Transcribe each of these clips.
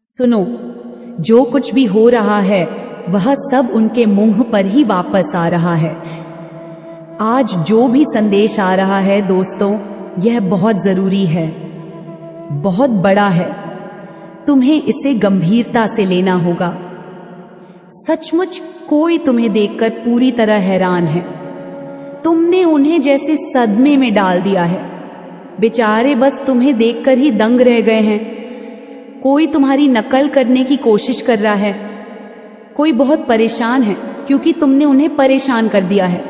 सुनो, जो कुछ भी हो रहा है वह सब उनके मुंह पर ही वापस आ रहा है। आज जो भी संदेश आ रहा है दोस्तों, यह बहुत जरूरी है, बहुत बड़ा है। तुम्हें इसे गंभीरता से लेना होगा। सचमुच कोई तुम्हें देखकर पूरी तरह हैरान है। तुमने उन्हें जैसे सदमे में डाल दिया है। बेचारे बस तुम्हें देखकर ही दंग रह गए हैं। कोई तुम्हारी नकल करने की कोशिश कर रहा है, कोई बहुत परेशान है क्योंकि तुमने उन्हें परेशान कर दिया है।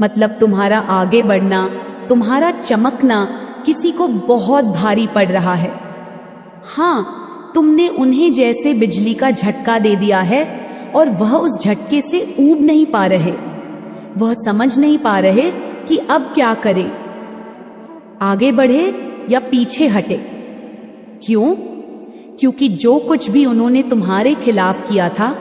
मतलब तुम्हारा आगे बढ़ना, तुम्हारा चमकना किसी को बहुत भारी पड़ रहा है। हाँ, तुमने उन्हें जैसे बिजली का झटका दे दिया है और वह उस झटके से ऊब नहीं पा रहे। वह समझ नहीं पा रहे कि अब क्या करें, आगे बढ़े या पीछे हटे। क्यों? क्योंकि जो कुछ भी उन्होंने तुम्हारे खिलाफ किया था,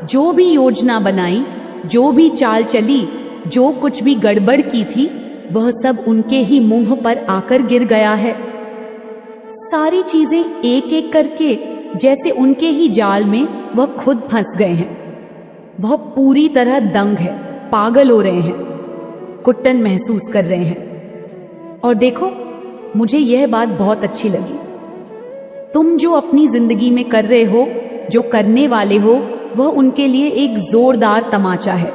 जो भी योजना बनाई, जो भी चाल चली, जो कुछ भी गड़बड़ की थी, वह सब उनके ही मुंह पर आकर गिर गया है। सारी चीजें एक एक करके जैसे उनके ही जाल में वह खुद फंस गए हैं। वह पूरी तरह दंग है, पागल हो रहे हैं, कुट्टन महसूस कर रहे हैं। और देखो, मुझे यह बात बहुत अच्छी लगी। तुम जो अपनी जिंदगी में कर रहे हो, जो करने वाले हो, वह उनके लिए एक जोरदार तमाचा है।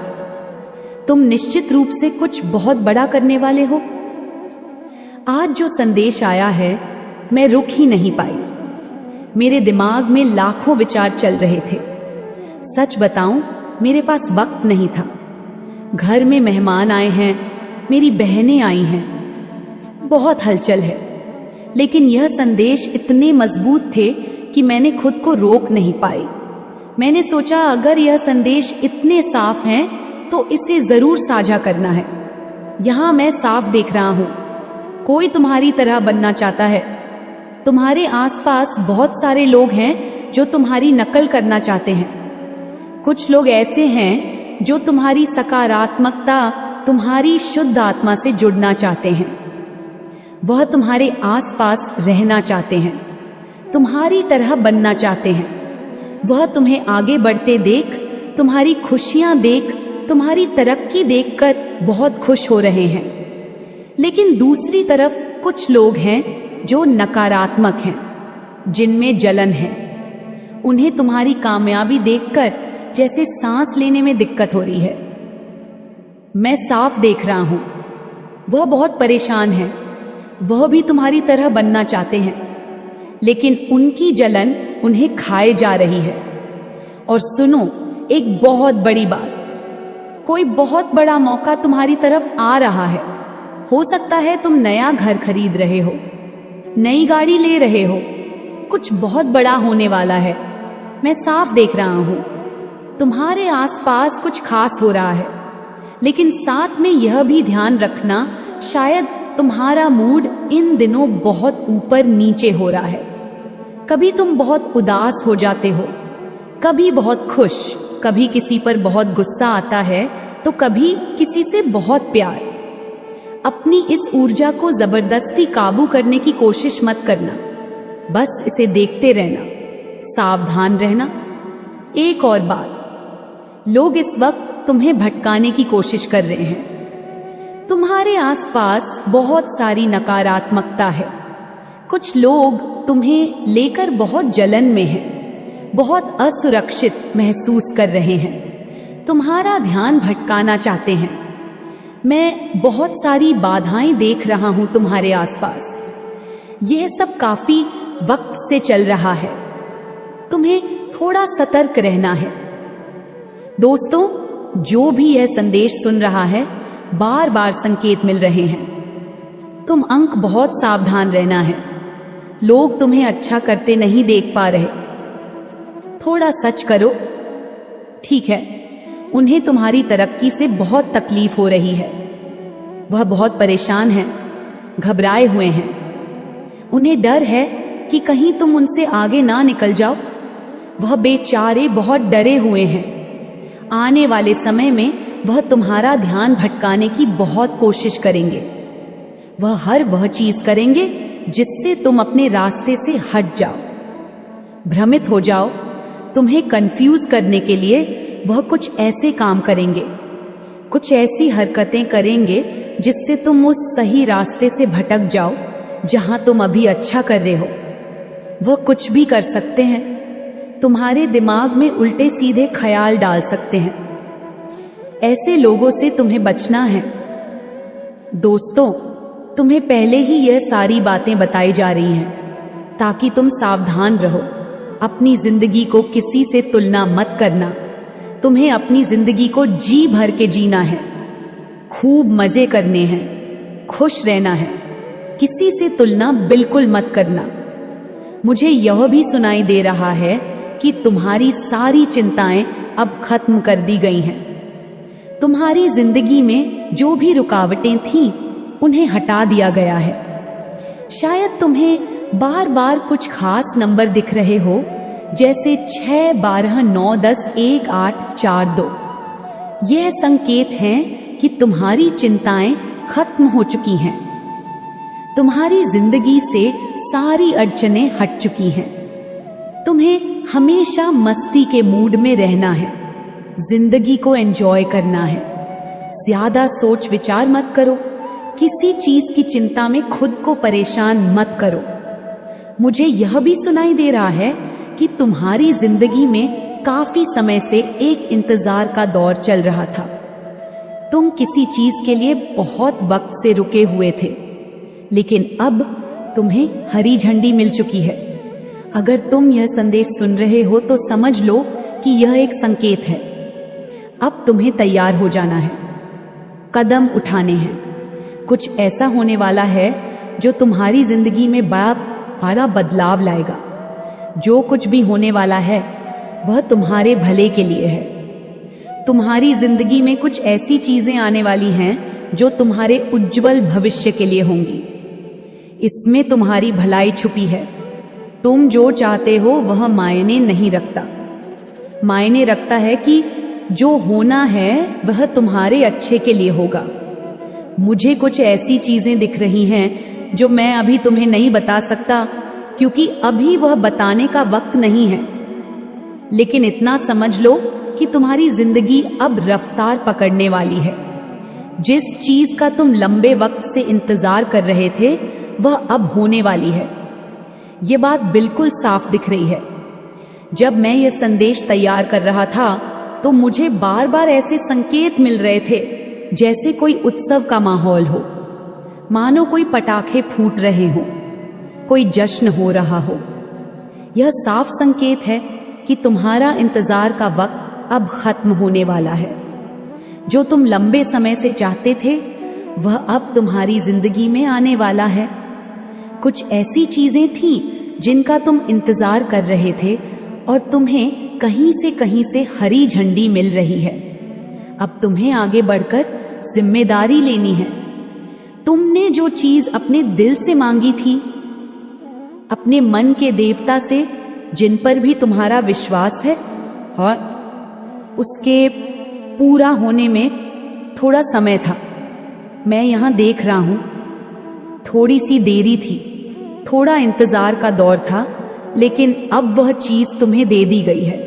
तुम निश्चित रूप से कुछ बहुत बड़ा करने वाले हो। आज जो संदेश आया है, मैं रुक ही नहीं पाई। मेरे दिमाग में लाखों विचार चल रहे थे। सच बताऊं, मेरे पास वक्त नहीं था। घर में मेहमान आए हैं, मेरी बहनें आई हैं, बहुत हलचल है। लेकिन यह संदेश इतने मजबूत थे कि मैंने खुद को रोक नहीं पाई। मैंने सोचा, अगर यह संदेश इतने साफ हैं तो इसे जरूर साझा करना है। यहां मैं साफ देख रहा हूं, कोई तुम्हारी तरह बनना चाहता है। तुम्हारे आसपास बहुत सारे लोग हैं जो तुम्हारी नकल करना चाहते हैं। कुछ लोग ऐसे हैं जो तुम्हारी सकारात्मकता, तुम्हारी शुद्ध आत्मा से जुड़ना चाहते हैं। वह तुम्हारे आसपास रहना चाहते हैं, तुम्हारी तरह बनना चाहते हैं। वह तुम्हें आगे बढ़ते देख, तुम्हारी खुशियां देख, तुम्हारी तरक्की देखकर बहुत खुश हो रहे हैं। लेकिन दूसरी तरफ कुछ लोग हैं जो नकारात्मक हैं, जिनमें जलन है। उन्हें तुम्हारी कामयाबी देखकर जैसे सांस लेने में दिक्कत हो रही है। मैं साफ देख रहा हूं, वह बहुत परेशान है। वह भी तुम्हारी तरह बनना चाहते हैं, लेकिन उनकी जलन उन्हें खाए जा रही है। और सुनो, एक बहुत बड़ी बात, कोई बहुत बड़ा मौका तुम्हारी तरफ आ रहा है। हो सकता है तुम नया घर खरीद रहे हो, नई गाड़ी ले रहे हो, कुछ बहुत बड़ा होने वाला है। मैं साफ देख रहा हूं, तुम्हारे आसपास कुछ खास हो रहा है। लेकिन साथ में यह भी ध्यान रखना, शायद तुम्हारा मूड इन दिनों बहुत ऊपर नीचे हो रहा है। कभी तुम बहुत उदास हो जाते हो, कभी बहुत खुश, कभी किसी पर बहुत गुस्सा आता है तो कभी किसी से बहुत प्यार। अपनी इस ऊर्जा को जबरदस्ती काबू करने की कोशिश मत करना, बस इसे देखते रहना, सावधान रहना। एक और बात, लोग इस वक्त तुम्हें भटकाने की कोशिश कर रहे हैं। तुम्हारे आसपास बहुत सारी नकारात्मकता है। कुछ लोग तुम्हें लेकर बहुत जलन में हैं, बहुत असुरक्षित महसूस कर रहे हैं, तुम्हारा ध्यान भटकाना चाहते हैं। मैं बहुत सारी बाधाएं देख रहा हूं तुम्हारे आसपास। यह सब काफी वक्त से चल रहा है। तुम्हें थोड़ा सतर्क रहना है। दोस्तों, जो भी यह संदेश सुन रहा है, बार बार संकेत मिल रहे हैं। तुम अंक बहुत सावधान रहना है। लोग तुम्हें अच्छा करते नहीं देख पा रहे। थोड़ा सच करो। ठीक है, उन्हें तुम्हारी तरक्की से बहुत तकलीफ हो रही है। वह बहुत परेशान हैं, घबराए हुए हैं। उन्हें डर है कि कहीं तुम उनसे आगे ना निकल जाओ। वह बेचारे बहुत डरे हुए हैं। आने वाले समय में वह तुम्हारा ध्यान भटकाने की बहुत कोशिश करेंगे। वह हर वह चीज करेंगे जिससे तुम अपने रास्ते से हट जाओ। भ्रमित हो जाओ। तुम्हें कंफ्यूज करने के लिए वह कुछ ऐसे काम करेंगे, कुछ ऐसी हरकतें करेंगे जिससे तुम उस सही रास्ते से भटक जाओ जहां तुम अभी अच्छा कर रहे हो। वह कुछ भी कर सकते हैं, तुम्हारे दिमाग में उल्टे सीधे ख्याल डाल सकते हैं। ऐसे लोगों से तुम्हें बचना है। दोस्तों, तुम्हें पहले ही यह सारी बातें बताई जा रही हैं ताकि तुम सावधान रहो। अपनी जिंदगी को किसी से तुलना मत करना। तुम्हें अपनी जिंदगी को जी भर के जीना है, खूब मजे करने हैं, खुश रहना है। किसी से तुलना बिल्कुल मत करना। मुझे यह भी सुनाई दे रहा है कि तुम्हारी सारी चिंताएं अब खत्म कर दी गई हैं। तुम्हारी जिंदगी में जो भी रुकावटें थीं, उन्हें हटा दिया गया है। शायद तुम्हें बार बार कुछ खास नंबर दिख रहे हो, जैसे 6, 12, 9, 10, 1, 8, 4, 2। यह संकेत हैं कि तुम्हारी चिंताएं खत्म हो चुकी हैं। तुम्हारी जिंदगी से सारी अड़चनें हट चुकी हैं। तुम्हें हमेशा मस्ती के मूड में रहना है, जिंदगी को एंजॉय करना है। ज्यादा सोच विचार मत करो, किसी चीज की चिंता में खुद को परेशान मत करो। मुझे यह भी सुनाई दे रहा है कि तुम्हारी जिंदगी में काफी समय से एक इंतजार का दौर चल रहा था। तुम किसी चीज के लिए बहुत वक्त से रुके हुए थे, लेकिन अब तुम्हें हरी झंडी मिल चुकी है। अगर तुम यह संदेश सुन रहे हो तो समझ लो कि यह एक संकेत है। अब तुम्हें तैयार हो जाना है, कदम उठाने हैं। कुछ ऐसा होने वाला है जो तुम्हारी जिंदगी में बड़ा बदलाव लाएगा। जो कुछ भी होने वाला है वह तुम्हारे भले के लिए है। तुम्हारी जिंदगी में कुछ ऐसी चीजें आने वाली हैं जो तुम्हारे उज्जवल भविष्य के लिए होंगी। इसमें तुम्हारी भलाई छुपी है। तुम जो चाहते हो वह मायने नहीं रखता। मायने रखता है कि जो होना है वह तुम्हारे अच्छे के लिए होगा। मुझे कुछ ऐसी चीजें दिख रही हैं जो मैं अभी तुम्हें नहीं बता सकता, क्योंकि अभी वह बताने का वक्त नहीं है। लेकिन इतना समझ लो कि तुम्हारी जिंदगी अब रफ्तार पकड़ने वाली है। जिस चीज का तुम लंबे वक्त से इंतजार कर रहे थे वह अब होने वाली है। ये बात बिल्कुल साफ दिख रही है। जब मैं ये संदेश तैयार कर रहा था तो मुझे बार बार ऐसे संकेत मिल रहे थे जैसे कोई उत्सव का माहौल हो, मानो कोई पटाखे फूट रहे हों, कोई जश्न हो रहा हो। यह साफ संकेत है कि तुम्हारा इंतजार का वक्त अब खत्म होने वाला है। जो तुम लंबे समय से चाहते थे वह अब तुम्हारी जिंदगी में आने वाला है। कुछ ऐसी चीजें थीं जिनका तुम इंतजार कर रहे थे और तुम्हें कहीं से हरी झंडी मिल रही है। अब तुम्हें आगे बढ़कर जिम्मेदारी लेनी है। तुमने जो चीज अपने दिल से मांगी थी, अपने मन के देवता से जिन पर भी तुम्हारा विश्वास है, और उसके पूरा होने में थोड़ा समय था। मैं यहां देख रहा हूं, थोड़ी सी देरी थी, थोड़ा इंतजार का दौर था, लेकिन अब वह चीज तुम्हें दे दी गई है।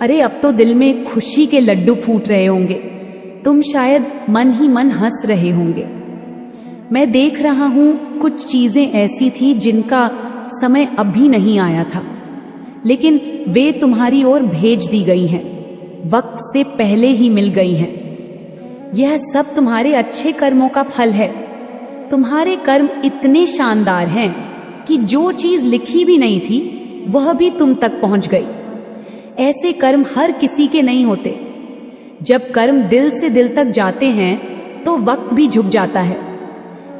अरे अब तो दिल में खुशी के लड्डू फूट रहे होंगे। तुम शायद मन ही मन हंस रहे होंगे। मैं देख रहा हूं कुछ चीजें ऐसी थी जिनका समय अभी नहीं आया था, लेकिन वे तुम्हारी ओर भेज दी गई हैं, वक्त से पहले ही मिल गई हैं। यह सब तुम्हारे अच्छे कर्मों का फल है। तुम्हारे कर्म इतने शानदार हैं कि जो चीज लिखी भी नहीं थी वह भी तुम तक पहुंच गई। ऐसे कर्म हर किसी के नहीं होते। जब कर्म दिल से दिल तक जाते हैं तो वक्त भी झुक जाता है।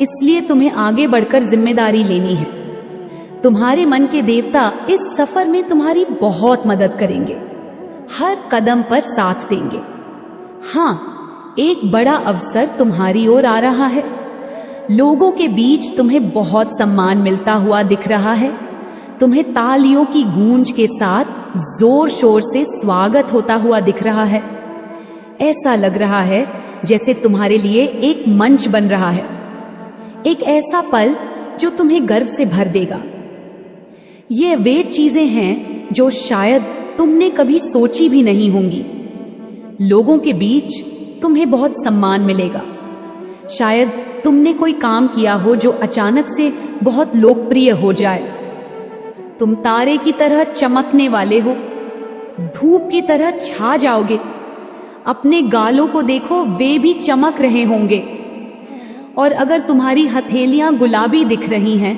इसलिए तुम्हें आगे बढ़कर जिम्मेदारी लेनी है। तुम्हारे मन के देवता इस सफर में तुम्हारी बहुत मदद करेंगे, हर कदम पर साथ देंगे। हाँ, एक बड़ा अवसर तुम्हारी ओर आ रहा है। लोगों के बीच तुम्हें बहुत सम्मान मिलता हुआ दिख रहा है। तुम्हें तालियों की गूंज के साथ जोर शोर से स्वागत होता हुआ दिख रहा है। ऐसा लग रहा है जैसे तुम्हारे लिए एक मंच बन रहा है, एक ऐसा पल जो तुम्हें गर्व से भर देगा। ये वे चीजें हैं जो शायद तुमने कभी सोची भी नहीं होंगी। लोगों के बीच तुम्हें बहुत सम्मान मिलेगा। शायद तुमने कोई काम किया हो जो अचानक से बहुत लोकप्रिय हो जाए। तुम तारे की तरह चमकने वाले हो, धूप की तरह छा जाओगे। अपने गालों को देखो, वे भी चमक रहे होंगे। और अगर तुम्हारी हथेलियां गुलाबी दिख रही हैं,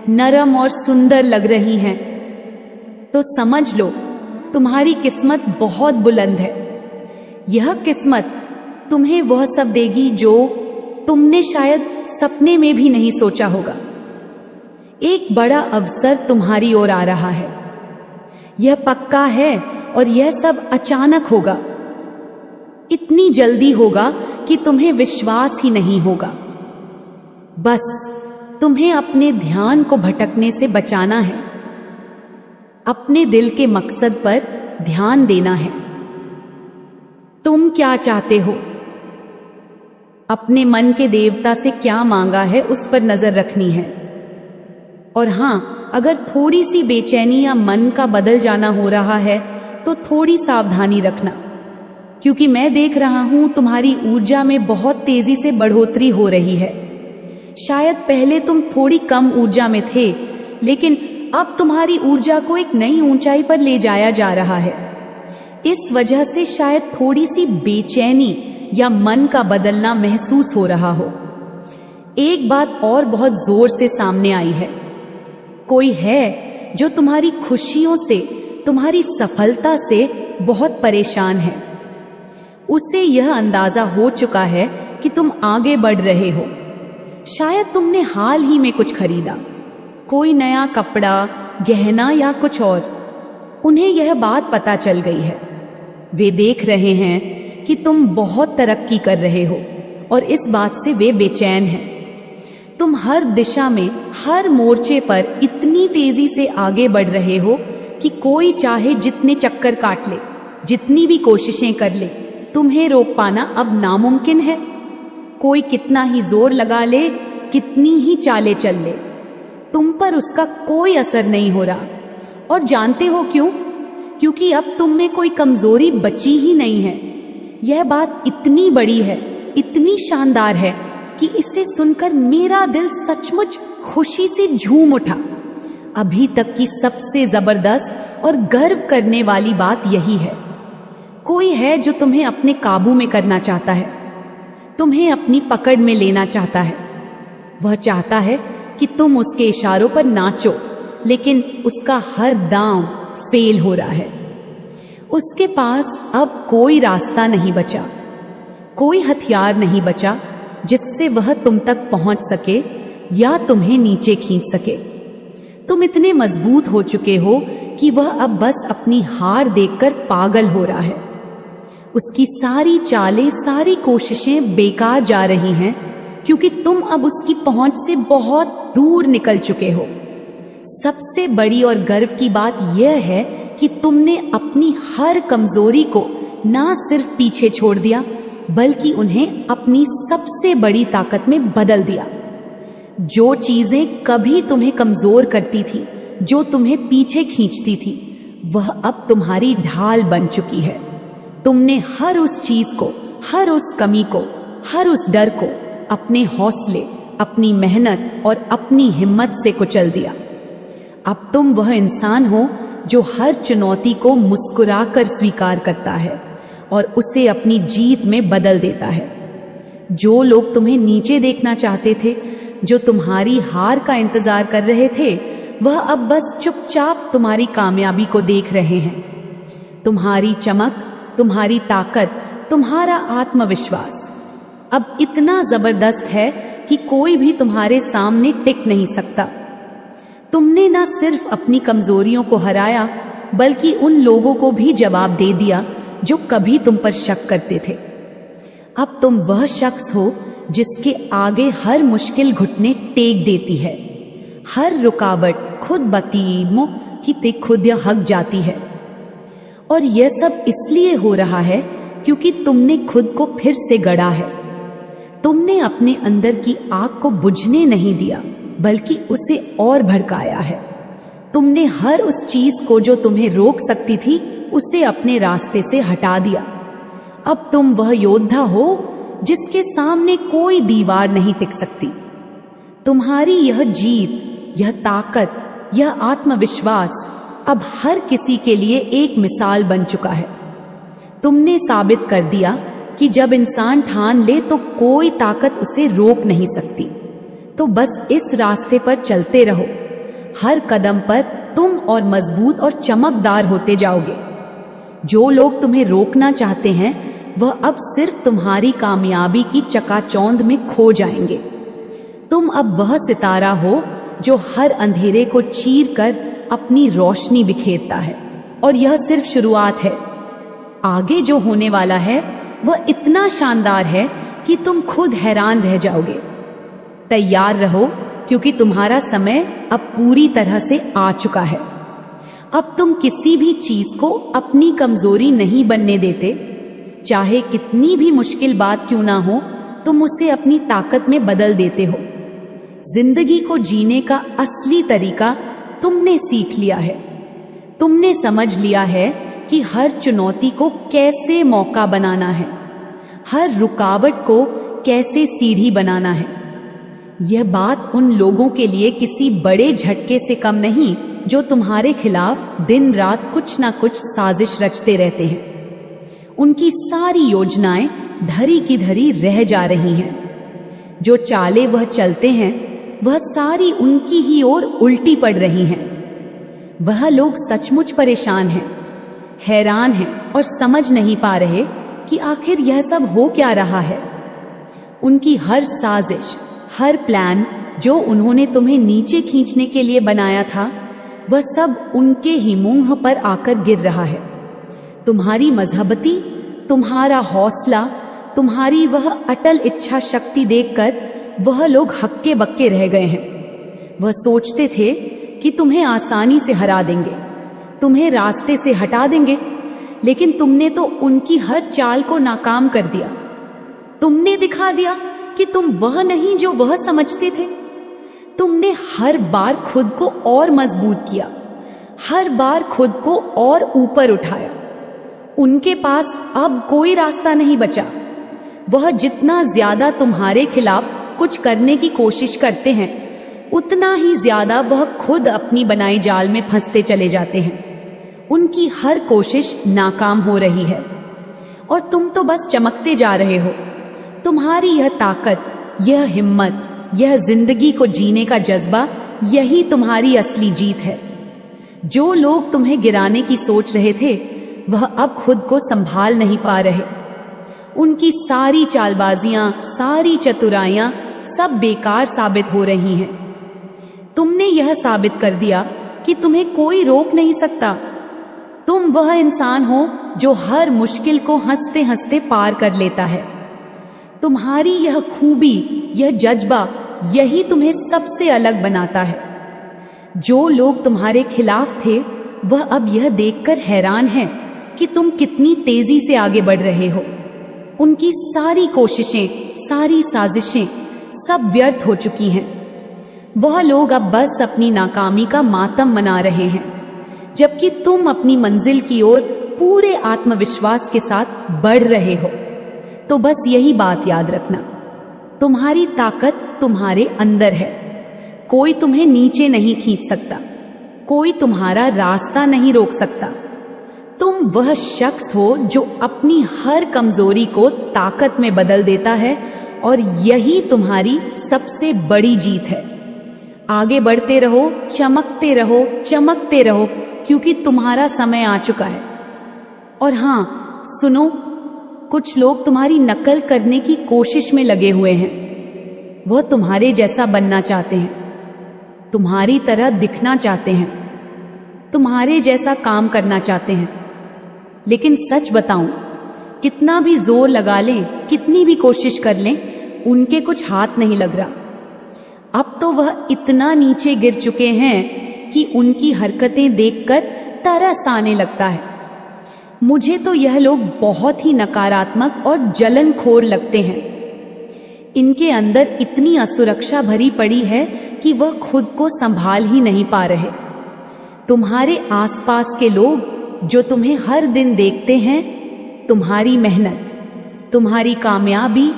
नरम और सुंदर लग रही हैं, तो समझ लो तुम्हारी किस्मत बहुत बुलंद है। यह किस्मत तुम्हें वह सब देगी जो तुमने शायद सपने में भी नहीं सोचा होगा। एक बड़ा अवसर तुम्हारी ओर आ रहा है, यह पक्का है, और यह सब अचानक होगा। इतनी जल्दी होगा कि तुम्हें विश्वास ही नहीं होगा। बस तुम्हें अपने ध्यान को भटकने से बचाना है, अपने दिल के मकसद पर ध्यान देना है। तुम क्या चाहते हो, अपने मन के देवता से क्या मांगा है, उस पर नजर रखनी है। और हां, अगर थोड़ी सी बेचैनी या मन का बदल जाना हो रहा है तो थोड़ी सावधानी रखना, क्योंकि मैं देख रहा हूं तुम्हारी ऊर्जा में बहुत तेजी से बढ़ोतरी हो रही है। शायद पहले तुम थोड़ी कम ऊर्जा में थे, लेकिन अब तुम्हारी ऊर्जा को एक नई ऊंचाई पर ले जाया जा रहा है। इस वजह से शायद थोड़ी सी बेचैनी या मन का बदलना महसूस हो रहा हो। एक बात और बहुत जोर से सामने आई है। कोई है जो तुम्हारी खुशियों से, तुम्हारी सफलता से बहुत परेशान है। उसे यह अंदाजा हो चुका है कि तुम आगे बढ़ रहे हो। शायद तुमने हाल ही में कुछ खरीदा, कोई नया कपड़ा, गहना या कुछ और। उन्हें यह बात पता चल गई है। वे देख रहे हैं कि तुम बहुत तरक्की कर रहे हो और इस बात से वे बेचैन हैं। तुम हर दिशा में, हर मोर्चे पर इतनी तेजी से आगे बढ़ रहे हो कि कोई चाहे जितने चक्कर काट ले, जितनी भी कोशिशें कर ले, तुम्हें रोक पाना अब नामुमकिन है। कोई कितना ही जोर लगा ले, कितनी ही चालें चल ले, तुम पर उसका कोई असर नहीं हो रहा। और जानते हो क्यों? क्योंकि अब तुम में कोई कमजोरी बची ही नहीं है। यह बात इतनी बड़ी है, इतनी शानदार है कि इसे सुनकर मेरा दिल सचमुच खुशी से झूम उठा। अभी तक की सबसे जबरदस्त और गर्व करने वाली बात यही है। कोई है जो तुम्हें अपने काबू में करना चाहता है, तुम्हें अपनी पकड़ में लेना चाहता है। वह चाहता है कि तुम उसके इशारों पर नाचो, लेकिन उसका हर दांव फेल हो रहा है। उसके पास अब कोई रास्ता नहीं बचा, कोई हथियार नहीं बचा जिससे वह तुम तक पहुंच सके या तुम्हें नीचे खींच सके। तुम इतने मजबूत हो चुके हो कि वह अब बस अपनी हार देखकर पागल हो रहा है। उसकी सारी चालें, सारी कोशिशें बेकार जा रही हैं, क्योंकि तुम अब उसकी पहुंच से बहुत दूर निकल चुके हो। सबसे बड़ी और गर्व की बात यह है कि तुमने अपनी हर कमजोरी को ना सिर्फ पीछे छोड़ दिया, बल्कि उन्हें अपनी सबसे बड़ी ताकत में बदल दिया। जो चीजें कभी तुम्हें कमजोर करती थी, जो तुम्हें पीछे खींचती थी, वह अब तुम्हारी ढाल बन चुकी है। तुमने हर उस चीज को, हर उस कमी को, हर उस डर को अपने हौसले, अपनी मेहनत और अपनी हिम्मत से कुचल दिया। अब तुम वह इंसान हो जो हर चुनौती को मुस्कुराकर स्वीकार करता है और उसे अपनी जीत में बदल देता है। जो लोग तुम्हें नीचे देखना चाहते थे, जो तुम्हारी हार का इंतजार कर रहे थे, वह अब बस चुपचाप तुम्हारी कामयाबी को देख रहे हैं। तुम्हारी चमक, तुम्हारी ताकत, तुम्हारा आत्मविश्वास अब इतना जबरदस्त है कि कोई भी तुम्हारे सामने टिक नहीं सकता। तुमने ना सिर्फ अपनी कमजोरियों को हराया, बल्कि उन लोगों को भी जवाब दे दिया जो कभी तुम पर शक करते थे। अब तुम वह शख्स हो जिसके आगे हर मुश्किल घुटने टेक देती है, हर रुकावट खुद बतीमो की खुद हक जाती है। और यह सब इसलिए हो रहा है क्योंकि तुमने खुद को फिर से गढ़ा है। तुमने अपने अंदर की आग को बुझने नहीं दिया, बल्कि उसे और भड़काया है। तुमने हर उस चीज को जो तुम्हें रोक सकती थी उसे अपने रास्ते से हटा दिया। अब तुम वह योद्धा हो जिसके सामने कोई दीवार नहीं टिक सकती। तुम्हारी यह जीत, यह ताकत, यह आत्मविश्वास अब हर किसी के लिए एक मिसाल बन चुका है। तुमने साबित कर दिया कि जब इंसान ठान ले तो कोई ताकत उसे रोक नहीं सकती। तो बस इस रास्ते पर चलते रहो। हर कदम पर तुम और मजबूत और चमकदार होते जाओगे। जो लोग तुम्हें रोकना चाहते हैं वह अब सिर्फ तुम्हारी कामयाबी की चकाचौंध में खो जाएंगे। तुम अब वह सितारा हो जो हर अंधेरे को चीर कर अपनी रोशनी बिखेरता है। और यह सिर्फ शुरुआत है। आगे जो होने वाला है वह इतना शानदार है कि तुम खुद हैरान रह जाओगे। तैयार रहो, क्योंकि तुम्हारा समय अब पूरी तरह से आ चुका है। अब तुम किसी भी चीज को अपनी कमजोरी नहीं बनने देते। चाहे कितनी भी मुश्किल बात क्यों ना हो, तुम उसे अपनी ताकत में बदल देते हो। जिंदगी को जीने का असली तरीका तुमने सीख लिया है। तुमने समझ लिया है कि हर चुनौती को कैसे मौका बनाना है, हर रुकावट को कैसे सीढ़ी बनाना है। यह बात उन लोगों के लिए किसी बड़े झटके से कम नहीं जो तुम्हारे खिलाफ दिन रात कुछ ना कुछ साजिश रचते रहते हैं। उनकी सारी योजनाएं धरी की धरी रह जा रही हैं। जो चालें वह चलते हैं वह सारी उनकी ही ओर उल्टी पड़ रही हैं। वह लोग सचमुच परेशान हैं, हैरान हैं और समझ नहीं पा रहे कि आखिर यह सब हो क्या रहा है। उनकी हर साजिश, हर प्लान जो उन्होंने तुम्हें नीचे खींचने के लिए बनाया था, वह सब उनके ही मुंह पर आकर गिर रहा है। तुम्हारी मजहबती, तुम्हारा हौसला, तुम्हारी वह अटल इच्छा शक्ति देखकर वह लोग हक्के बक्के रह गए हैं। वह सोचते थे कि तुम्हें आसानी से हरा देंगे, तुम्हें रास्ते से हटा देंगे, लेकिन तुमने तो उनकी हर चाल को नाकाम कर दिया। तुमने दिखा दिया कि तुम वह नहीं जो वह समझते थे। तुमने हर बार खुद को और मजबूत किया, हर बार खुद को और ऊपर उठाया। उनके पास अब कोई रास्ता नहीं बचा। वह जितना ज्यादा तुम्हारे खिलाफ कुछ करने की कोशिश करते हैं, उतना ही ज्यादा वह खुद अपनी बनाई जाल में फंसते चले जाते हैं। उनकी हर कोशिश नाकाम हो रही है और तुम तो बस चमकते जा रहे हो। तुम्हारी यह ताकत, यह हिम्मत, यह जिंदगी को जीने का जज्बा, यही तुम्हारी असली जीत है। जो लोग तुम्हें गिराने की सोच रहे थे वह अब खुद को संभाल नहीं पा रहे। उनकी सारी चालबाजियां, सारी चतुराइयां सब बेकार साबित हो रही हैं। तुमने यह साबित कर दिया कि तुम्हें कोई रोक नहीं सकता। तुम वह इंसान हो जो हर मुश्किल को हंसते हंसते पार कर लेता है। तुम्हारी यह खूबी, यह जज्बा, यही तुम्हें सबसे अलग बनाता है। जो लोग तुम्हारे खिलाफ थे वह अब यह देखकर हैरान हैं कि तुम कितनी तेजी से आगे बढ़ रहे हो। उनकी सारी कोशिशें, सारी साजिशें सब व्यर्थ हो चुकी हैं। वह लोग अब बस अपनी नाकामी का मातम मना रहे हैं, जबकि तुम अपनी मंजिल की ओर पूरे आत्मविश्वास के साथ बढ़ रहे हो। तो बस यही बात याद रखना, तुम्हारी ताकत तुम्हारे अंदर है। कोई तुम्हें नीचे नहीं खींच सकता, कोई तुम्हारा रास्ता नहीं रोक सकता। तुम वह शख्स हो जो अपनी हर कमजोरी को ताकत में बदल देता है और यही तुम्हारी सबसे बड़ी जीत है। आगे बढ़ते रहो, चमकते रहो, चमकते रहो, क्योंकि तुम्हारा समय आ चुका है। और हाँ सुनो, कुछ लोग तुम्हारी नकल करने की कोशिश में लगे हुए हैं। वह तुम्हारे जैसा बनना चाहते हैं, तुम्हारी तरह दिखना चाहते हैं, तुम्हारे जैसा काम करना चाहते हैं। लेकिन सच बताऊं, कितना भी जोर लगा लें, कितनी भी कोशिश कर लें, उनके कुछ हाथ नहीं लग रहा। अब तो वह इतना नीचे गिर चुके हैं कि उनकी हरकतें देखकर तरस आने लगता है। मुझे तो यह लोग बहुत ही नकारात्मक और जलनखोर लगते हैं। इनके अंदर इतनी असुरक्षा भरी पड़ी है कि वह खुद को संभाल ही नहीं पा रहे। तुम्हारे आसपास के लोग जो तुम्हें हर दिन देखते हैं, तुम्हारी मेहनत, तुम्हारी कामयाबी,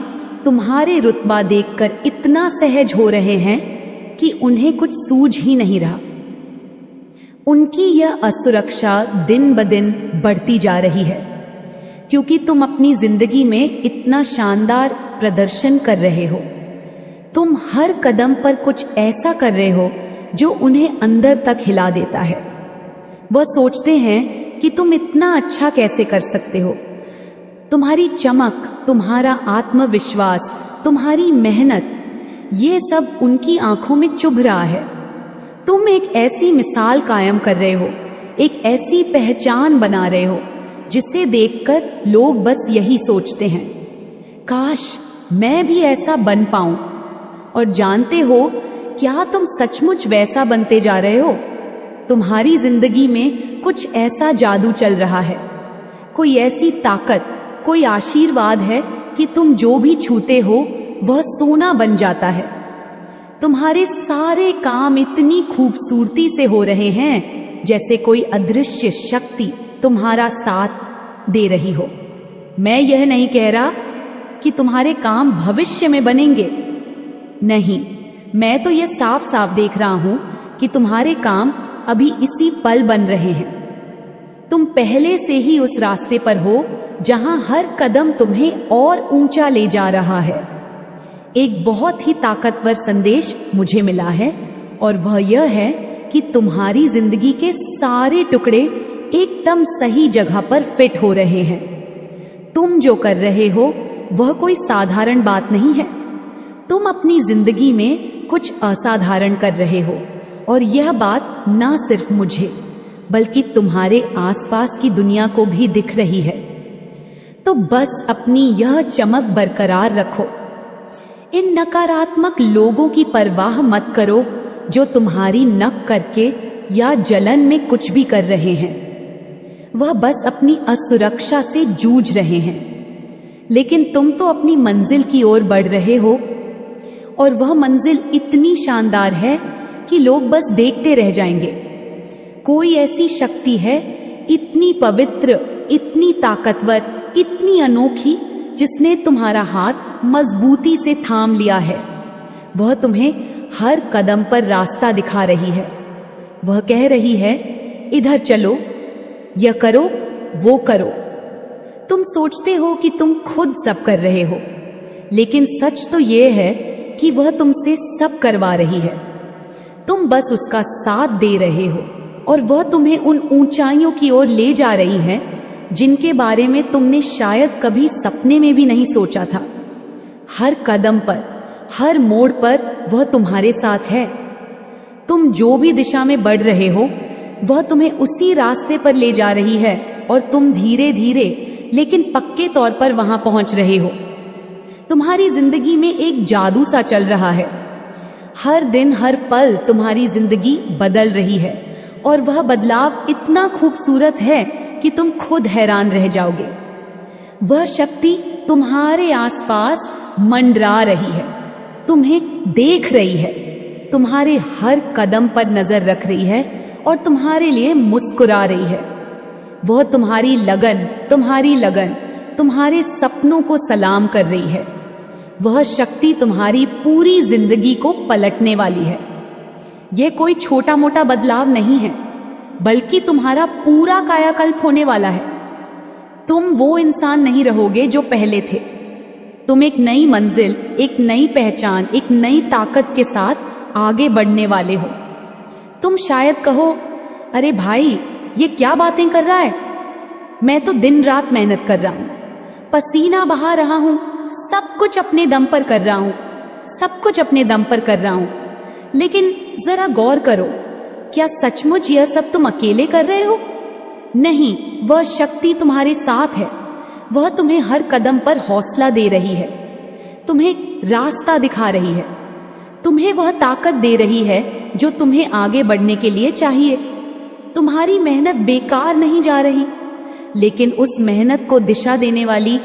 तुम्हारे रुतबा देखकर इतना सहज हो रहे हैं कि उन्हें कुछ सूझ ही नहीं रहा। उनकी यह असुरक्षा दिन ब दिन बढ़ती जा रही है, क्योंकि तुम अपनी जिंदगी में इतना शानदार प्रदर्शन कर रहे हो। तुम हर कदम पर कुछ ऐसा कर रहे हो जो उन्हें अंदर तक हिला देता है। वह सोचते हैं कि तुम इतना अच्छा कैसे कर सकते हो। तुम्हारी चमक, तुम्हारा आत्मविश्वास, तुम्हारी मेहनत, ये सब उनकी आंखों में चुभ रहा है। तुम एक ऐसी मिसाल कायम कर रहे हो, एक ऐसी पहचान बना रहे हो जिसे देखकर लोग बस यही सोचते हैं, काश मैं भी ऐसा बन पाऊं। और जानते हो क्या तुम सचमुच वैसा बनते जा रहे हो? तुम्हारी जिंदगी में कुछ ऐसा जादू चल रहा है, कोई ऐसी ताकत, कोई आशीर्वाद है कि तुम जो भी छूते हो वह सोना बन जाता है। तुम्हारे सारे काम इतनी खूबसूरती से हो रहे हैं जैसे कोई अदृश्य शक्ति तुम्हारा साथ दे रही हो। मैं यह नहीं कह रहा कि तुम्हारे काम भविष्य में बनेंगे, नहीं, मैं तो यह साफ साफ देख रहा हूं कि तुम्हारे काम अभी इसी पल बन रहे हैं। तुम पहले से ही उस रास्ते पर हो जहां हर कदम तुम्हें और ऊंचा ले जा रहा है। एक बहुत ही ताकतवर संदेश मुझे मिला है और वह यह है कि तुम्हारी जिंदगी के सारे टुकड़े एकदम सही जगह पर फिट हो रहे हैं। तुम जो कर रहे हो वह कोई साधारण बात नहीं है। तुम अपनी जिंदगी में कुछ असाधारण कर रहे हो और यह बात ना सिर्फ मुझे बल्कि तुम्हारे आसपास की दुनिया को भी दिख रही है। तो बस अपनी यह चमक बरकरार रखो। इन नकारात्मक लोगों की परवाह मत करो जो तुम्हारी नक करके या जलन में कुछ भी कर रहे हैं। वह बस अपनी असुरक्षा से जूझ रहे हैं, लेकिन तुम तो अपनी मंजिल की ओर बढ़ रहे हो और वह मंजिल इतनी शानदार है कि लोग बस देखते रह जाएंगे। कोई ऐसी शक्ति है इतनी पवित्र, इतनी ताकतवर, इतनी अनोखी, जिसने तुम्हारा हाथ मजबूती से थाम लिया है। वह तुम्हें हर कदम पर रास्ता दिखा रही है। वह कह रही है, इधर चलो, यह करो, वो करो। तुम सोचते हो कि तुम खुद सब कर रहे हो, लेकिन सच तो यह है कि वह तुमसे सब करवा रही है। तुम बस उसका साथ दे रहे हो और वह तुम्हें उन ऊंचाइयों की ओर ले जा रही है जिनके बारे में तुमने शायद कभी सपने में भी नहीं सोचा था। हर कदम पर, हर मोड़ पर वह तुम्हारे साथ है। तुम जो भी दिशा में बढ़ रहे हो वह तुम्हें उसी रास्ते पर ले जा रही है और तुम धीरे धीरे लेकिन पक्के तौर पर वहां पहुंच रहे हो। तुम्हारी जिंदगी में एक जादू सा चल रहा है। हर दिन, हर पल तुम्हारी जिंदगी बदल रही है और वह बदलाव इतना खूबसूरत है कि तुम खुद हैरान रह जाओगे। वह शक्ति तुम्हारे आसपास मंडरा रही है, तुम्हें देख रही है, तुम्हारे हर कदम पर नजर रख रही है और तुम्हारे लिए मुस्कुरा रही है। वह तुम्हारी लगन, तुम्हारे सपनों को सलाम कर रही है। वह शक्ति तुम्हारी पूरी जिंदगी को पलटने वाली है। यह कोई छोटा मोटा बदलाव नहीं है, बल्कि तुम्हारा पूरा कायाकल्प होने वाला है। तुम वो इंसान नहीं रहोगे जो पहले थे। तुम एक नई मंजिल, एक नई पहचान, एक नई ताकत के साथ आगे बढ़ने वाले हो। तुम शायद कहो, अरे भाई, ये क्या बातें कर रहा है? मैं तो दिन रात मेहनत कर रहा हूं, पसीना बहा रहा हूं, सब कुछ अपने दम पर कर रहा हूं, सब कुछ अपने दम पर कर रहा हूं। लेकिन जरा गौर करो, क्या सचमुच यह सब तुम अकेले कर रहे हो? नहीं, वह शक्ति तुम्हारे साथ है। वह तुम्हें हर कदम पर हौसला दे रही है, तुम्हें रास्ता दिखा रही है, तुम्हें वह ताकत दे रही है जो तुम्हें आगे बढ़ने के लिए चाहिए। तुम्हारी मेहनत बेकार नहीं जा रही, लेकिन उस मेहनत को दिशा देने वाली